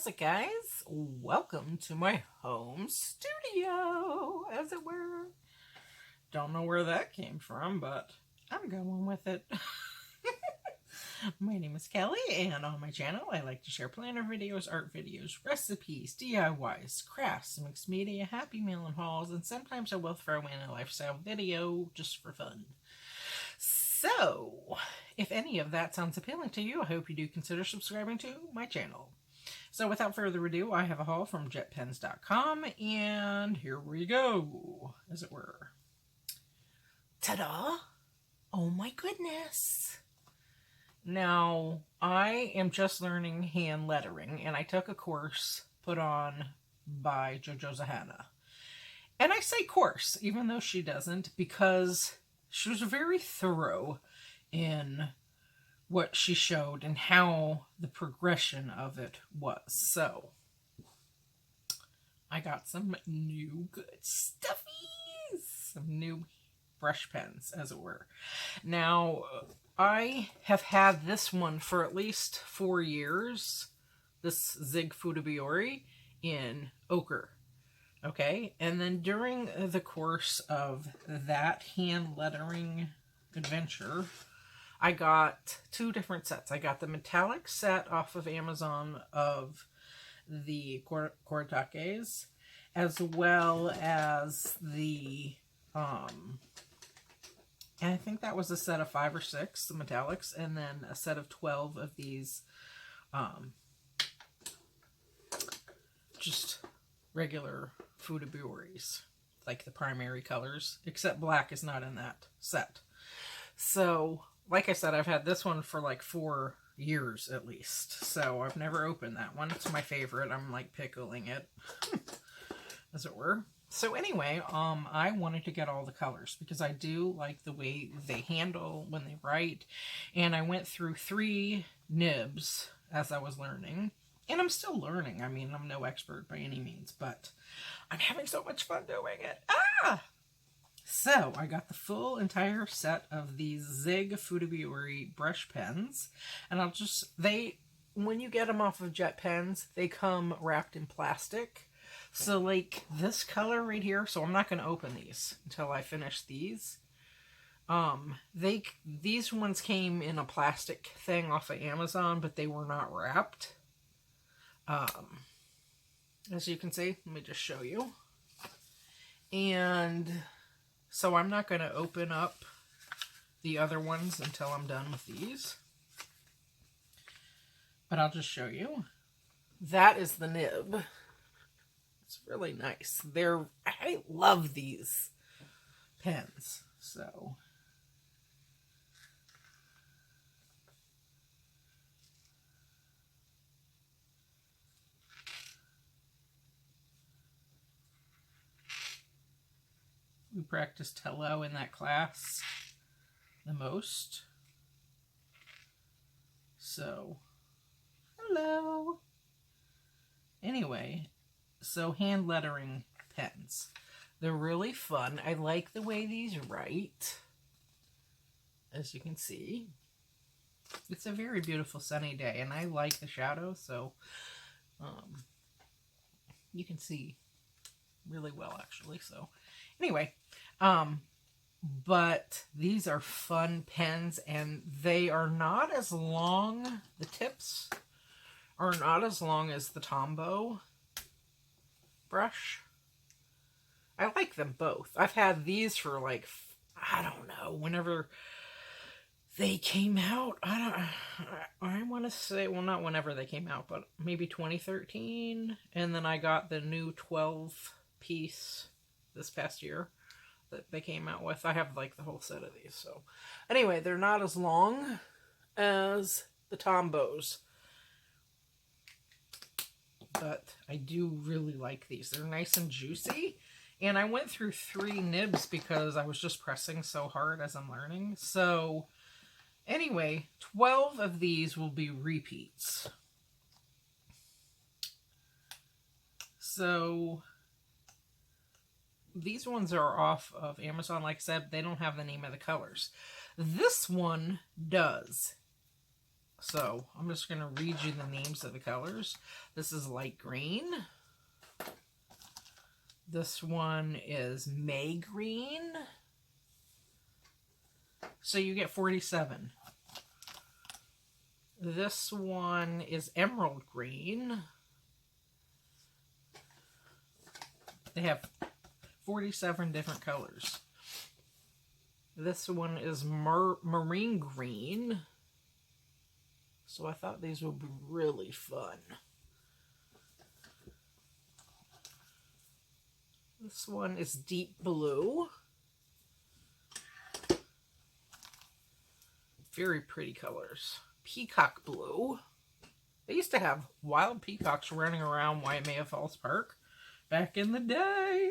How's it, guys? Welcome to my home studio, as it were. Don't know where that came from, but I'm going with it. My name is Kelly, and on my channel I like to share planner videos, art videos, recipes, DIYs, crafts, mixed media, happy meal and hauls, and sometimes I will throw in a lifestyle video just for fun. So, if any of that sounds appealing to you, I hope you do consider subscribing to my channel. So without further ado, I have a haul from Jetpens.com, and here we go, as it were. Ta-da! Oh my goodness! Now, I am just learning hand lettering, and I took a course put on by Jojoza Hanna. And I say course, even though she doesn't, because she was very thorough in what she showed and how the progression of it was. So, I got some new good stuffies, some new brush pens, as it were. Now, I have had this one for at least 4 years, this Zig Fudabiori in ochre. Okay, and then during the course of that hand lettering adventure, I got 2 different sets. I got the metallic set off of Amazon of the Koratakes, as well as the, and I think that was a set of 5 or 6, the metallics, and then a set of 12 of these, just regular Fudabioris, like the primary colors, except black is not in that set. So, like I said, I've had this one for like 4 years at least, so I've never opened that one. It's my favorite. I'm like pickling it, as it were. So anyway, I wanted to get all the colors because I do like the way they handle when they write, and I went through 3 nibs as I was learning, and I'm still learning. I mean, I'm no expert by any means, but I'm having so much fun doing it. So, I got the full entire set of these Zig Fudabiori brush pens, and when you get them off of Jetpens, they come wrapped in plastic. So, like this color right here, so I'm not going to open these until I finish these. These ones came in a plastic thing off of Amazon, but they were not wrapped. As you can see, let me just show you. And so I'm not going to open up the other ones until I'm done with these. But I'll just show you. That is the nib. It's really nice. I love these pens. So we practiced hello in that class the most. So, hello. Anyway, so hand lettering pens. They're really fun. I like the way these write, as you can see. It's a very beautiful sunny day, and I like the shadow, so you can see really well, actually. So anyway, but these are fun pens, and they are not as long, the tips are not as long as the Tombow brush. I like them both. I've had these for like, I don't know, whenever they came out. I want to say, well, not whenever they came out, but maybe 2013. And then I got the new 12-piece this past year that they came out with. I have like the whole set of these. So anyway, they're not as long as the Tombows, but I do really like these. They're nice and juicy. And I went through 3 nibs because I was just pressing so hard as I'm learning. So anyway, 12 of these will be repeats. So these ones are off of Amazon. Like I said, they don't have the name of the colors. This one does. So I'm just going to read you the names of the colors. This is light green. This one is May green. So you get 47. This one is emerald green. They have 47 different colors. This one is marine green. So I thought these would be really fun. This one is deep blue. Very pretty colors. Peacock blue. They used to have wild peacocks running around Waimea Falls Park back in the day.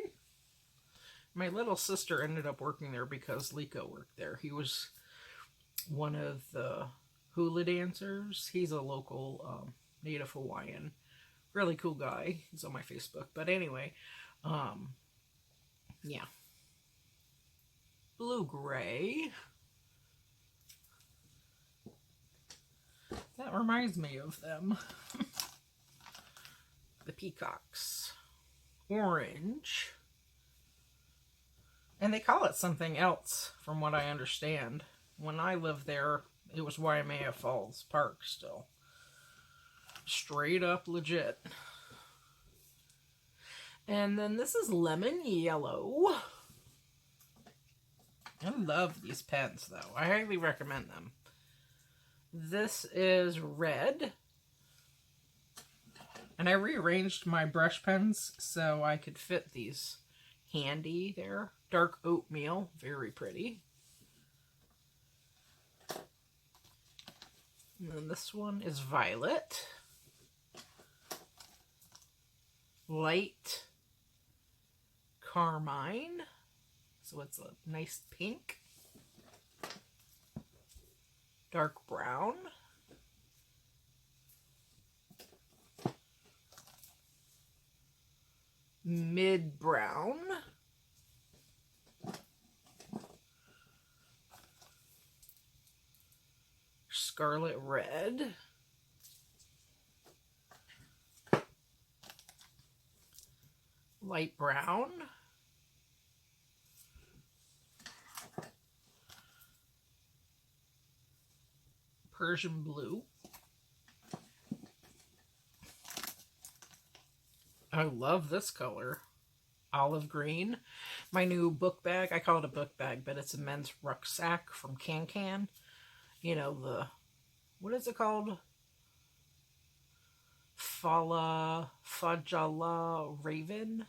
My little sister ended up working there because Liko worked there. He was one of the hula dancers. He's a local native Hawaiian. Really cool guy. He's on my Facebook. But anyway, yeah. Blue-gray. That reminds me of them. The peacocks. Orange. And they call it something else, from what I understand. When I lived there, it was Waimea Falls Park still. Straight up legit. And then this is lemon yellow. I love these pens, though. I highly recommend them. This is red. And I rearranged my brush pens so I could fit these handy there. Dark oatmeal, very pretty. And then this one is violet. Light carmine. So it's a nice pink. Dark brown. Mid brown. Scarlet red. Light brown. Persian blue. I love this color. Olive green. My new book bag. I call it a book bag, but it's a men's rucksack from Can. You know, the, what is it called? Fajala Raven.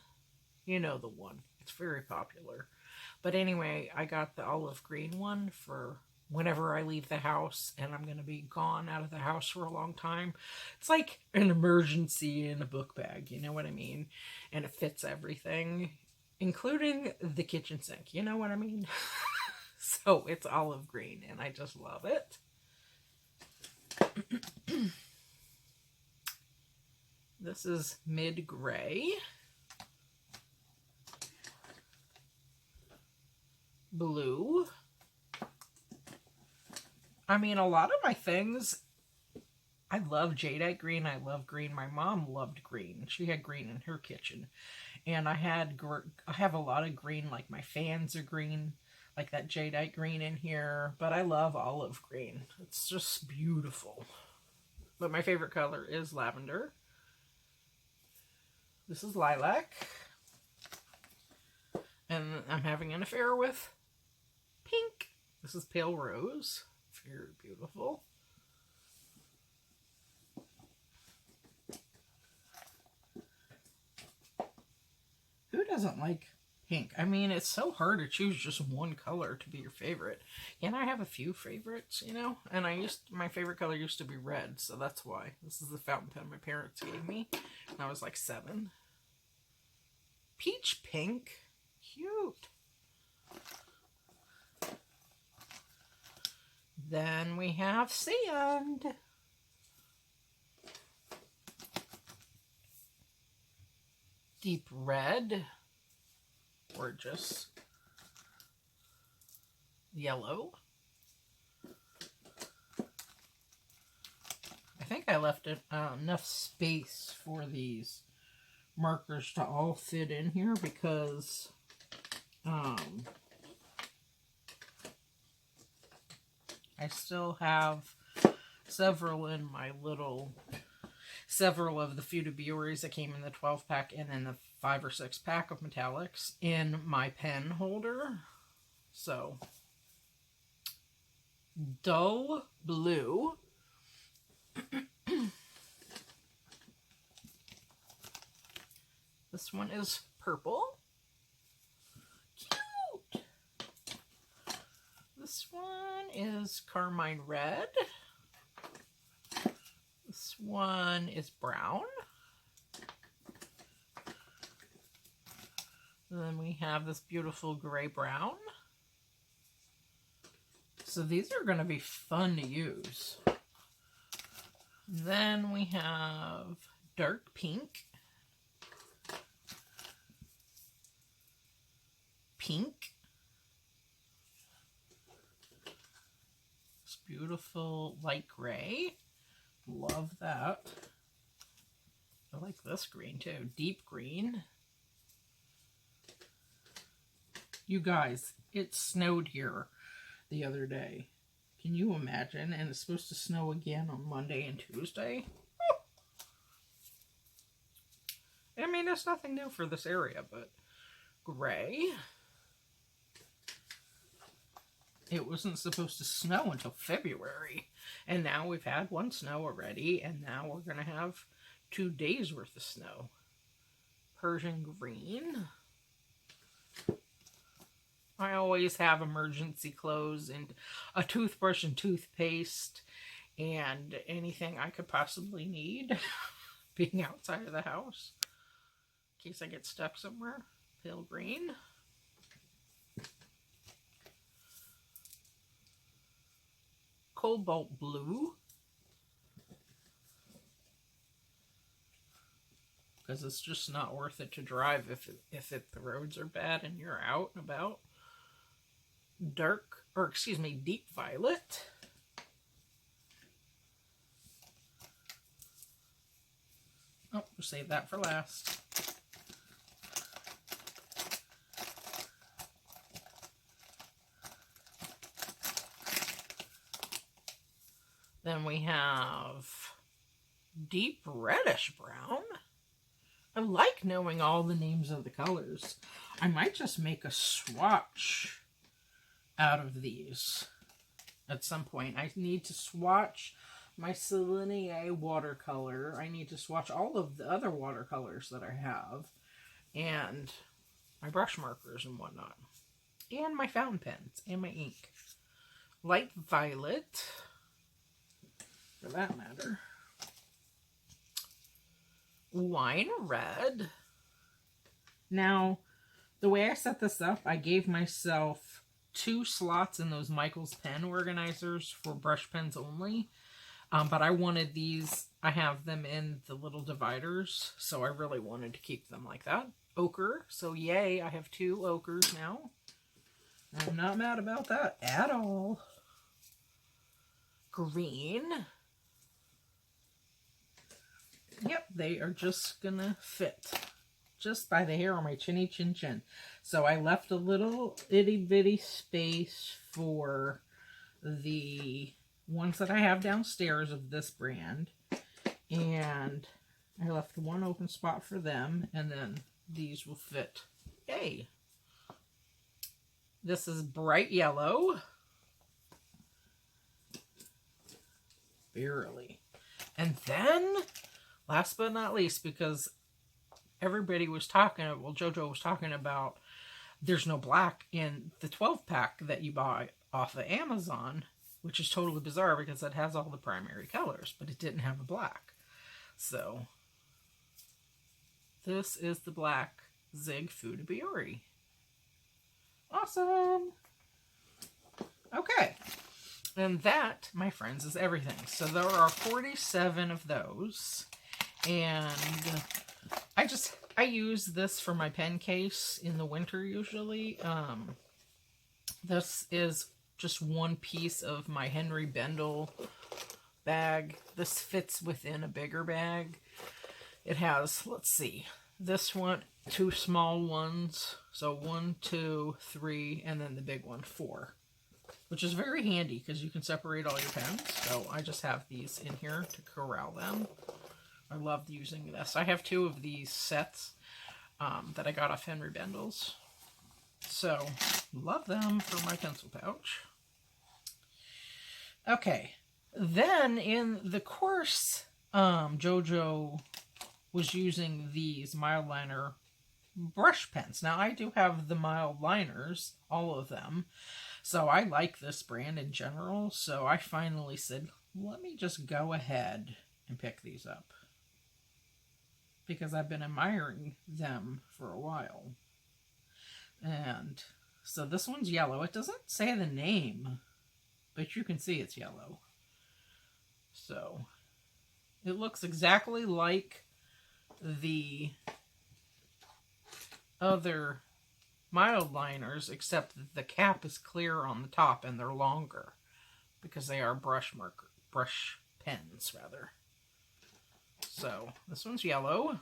You know the one. It's very popular. But anyway, I got the olive green one for whenever I leave the house and I'm going to be gone out of the house for a long time. It's like an emergency in a book bag, you know what I mean? And it fits everything, including the kitchen sink, you know what I mean? So it's olive green and I just love it. This is mid-gray. Blue. I mean, a lot of my things, I love jadeite green. I love green. My mom loved green. She had green in her kitchen. And I have a lot of green, like my fans are green, like that jadeite green in here. But I love olive green. It's just beautiful. But my favorite color is lavender. This is lilac. And I'm having an affair with pink. This is pale rose. Very beautiful. Who doesn't like pink? I mean, it's so hard to choose just one color to be your favorite. And I have a few favorites, you know? And my favorite color used to be red, so that's why. This is the fountain pen my parents gave me when I was like 7. Peach pink. Cute. Then we have sand. Deep red. Gorgeous. Yellow. I left enough space for these markers to all fit in here because I still have several in my several of the Fudiburies that came in the 12-pack and in the 5 or 6 pack of metallics in my pen holder. So, dull blue. This one is purple. Cute. This one is carmine red. This one is brown. And then we have this beautiful gray brown. So these are going to be fun to use. Then we have dark pink. Pink. This beautiful light gray. Love that. I like this green too. Deep green. You guys, it snowed here the other day. Can you imagine? And it's supposed to snow again on Monday and Tuesday. I mean, it's nothing new for this area, but gray. It wasn't supposed to snow until February. And now we've had one snow already, and now we're going to have 2 days worth of snow. Persian green. I always have emergency clothes and a toothbrush and toothpaste and anything I could possibly need being outside of the house in case I get stuck somewhere. Pale green. Cobalt blue. Because it's just not worth it to drive if the roads are bad and you're out and about. Deep violet. Oh, we'll save that for last. Then we have deep reddish brown. I like knowing all the names of the colors. I might just make a swatch out of these at some point. I need to swatch my Selene watercolor. I need to swatch all of the other watercolors that I have. And my brush markers and whatnot. And my fountain pens and my ink. Light violet, for that matter. Wine red. Now, the way I set this up, I gave myself 2 slots in those Michaels pen organizers for brush pens only. But I wanted these, I have them in the little dividers, so I really wanted to keep them like that. Ochre, so yay, I have 2 ochres now. I'm not mad about that at all. Green. Yep, they are just gonna fit. Just by the hair on my chinny chin chin. So I left a little itty bitty space for the ones that I have downstairs of this brand. And I left 1 open spot for them. And then these will fit. Yay! This is bright yellow. Barely. And then, last but not least, because everybody was talking, well, JoJo was talking about there's no black in the 12-pack that you buy off of Amazon, which is totally bizarre because it has all the primary colors, but it didn't have a black. So, this is the black Zig Fudibury. Awesome! Okay. And that, my friends, is everything. So there are 47 of those. And I use this for my pen case in the winter usually. This is just one piece of my Henry Bendel bag. This fits within a bigger bag. It has, let's see, this one, 2 small ones. So 1, 2, 3, and then the big one, 4. Which is very handy because you can separate all your pens. So I just have these in here to corral them. I love using this. I have 2 of these sets that I got off Henry Bendel's. So, love them for my pencil pouch. Okay, then in the course, Jojo was using these mild liner brush pens. Now, I do have the mild liners, all of them, so I like this brand in general, so I finally said, let me just go ahead and pick these up. Because I've been admiring them for a while. And so this one's yellow. It doesn't say the name, but you can see it's yellow. So it looks exactly like the other mild liners, except that the cap is clear on the top and they're longer because they are brush pens rather. So this one's yellow.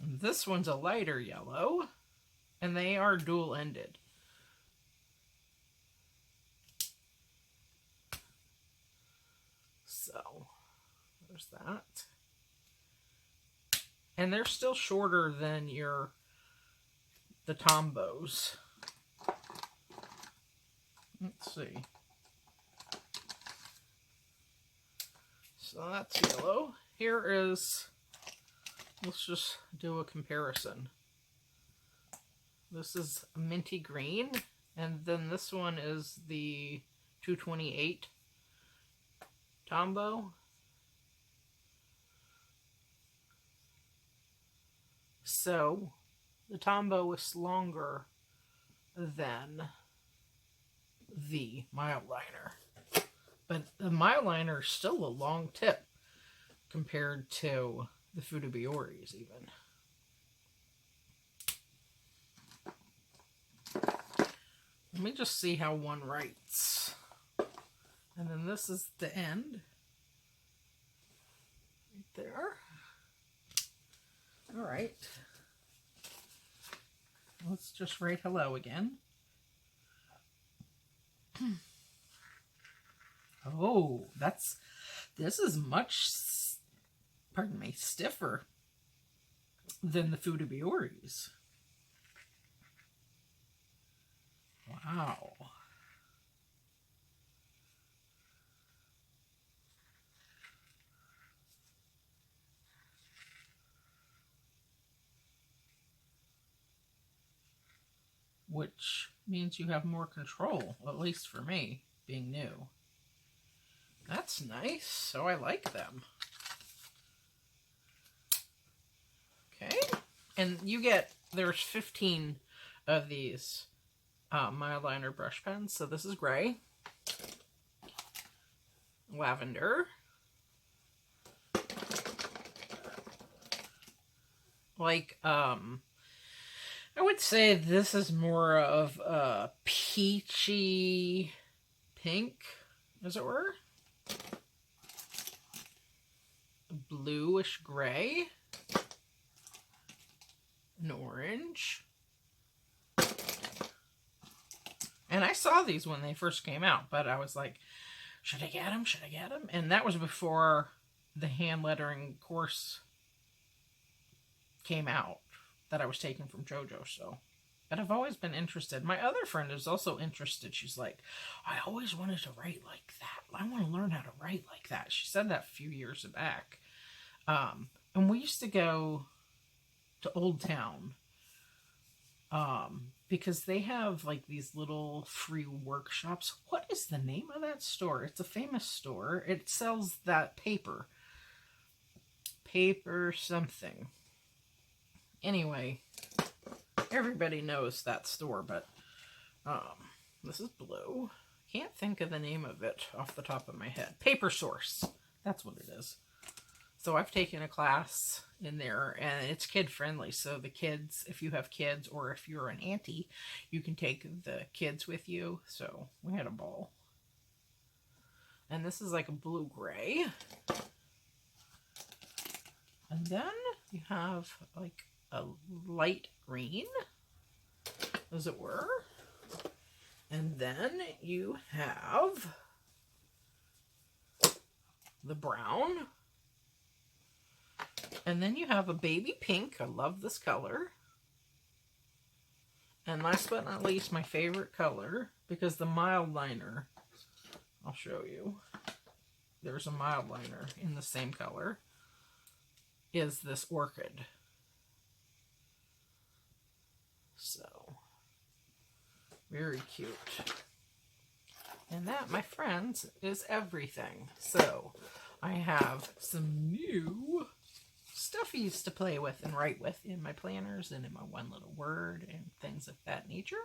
And this one's a lighter yellow, and they are dual-ended. So there's that. And they're still shorter than the Tombos. Let's see. So that's yellow. Here is, let's just do a comparison. This is minty green, and then this one is the 228 Tombow. So the Tombow is longer than the mild liner. But the mild liner is still a long tip compared to the Futabioris even. Let me just see how one writes. And then this is the end. Right there. Alright. Let's just write hello again. Oh, this is much, pardon me, stiffer than the Futabioris. Wow. Which means you have more control, at least for me, being new. That's nice, so I like them. Okay, and you get, there's 15 of these mild liner brush pens, so this is gray, lavender, like, I would say this is more of a peachy pink, as it were. Bluish gray. An orange. And I saw these when they first came out, but I was like, should I get them? Should I get them? And that was before the hand lettering course came out that I was taking from Jojo, so. But I've always been interested. My other friend is also interested. She's like, I always wanted to write like that. I want to learn how to write like that. She said that a few years back. And we used to go to Old Town because they have like these little free workshops. What is the name of that store? It's a famous store. It sells that paper something. Anyway, everybody knows that store, but this is blue. Can't think of the name of it off the top of my head. Paper Source. That's what it is. So I've taken a class in there, and it's kid-friendly. So the kids, if you have kids, or if you're an auntie, you can take the kids with you. So we had a ball. And this is like a blue-gray. And then you have like a light green, as it were. And then you have the brown. And then you have a baby pink. I love this color. And last but not least, my favorite color, because the mild liner, I'll show you. There's a mild liner in the same color, is this orchid. So, very cute. And that, my friends, is everything. So, I have some new stuffies to play with and write with in my planners and in my one little word and things of that nature.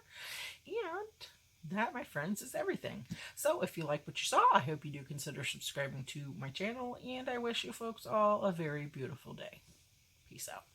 And that, my friends, is everything. So if you like what you saw, I hope you do consider subscribing to my channel, and I wish you folks all a very beautiful day. Peace out.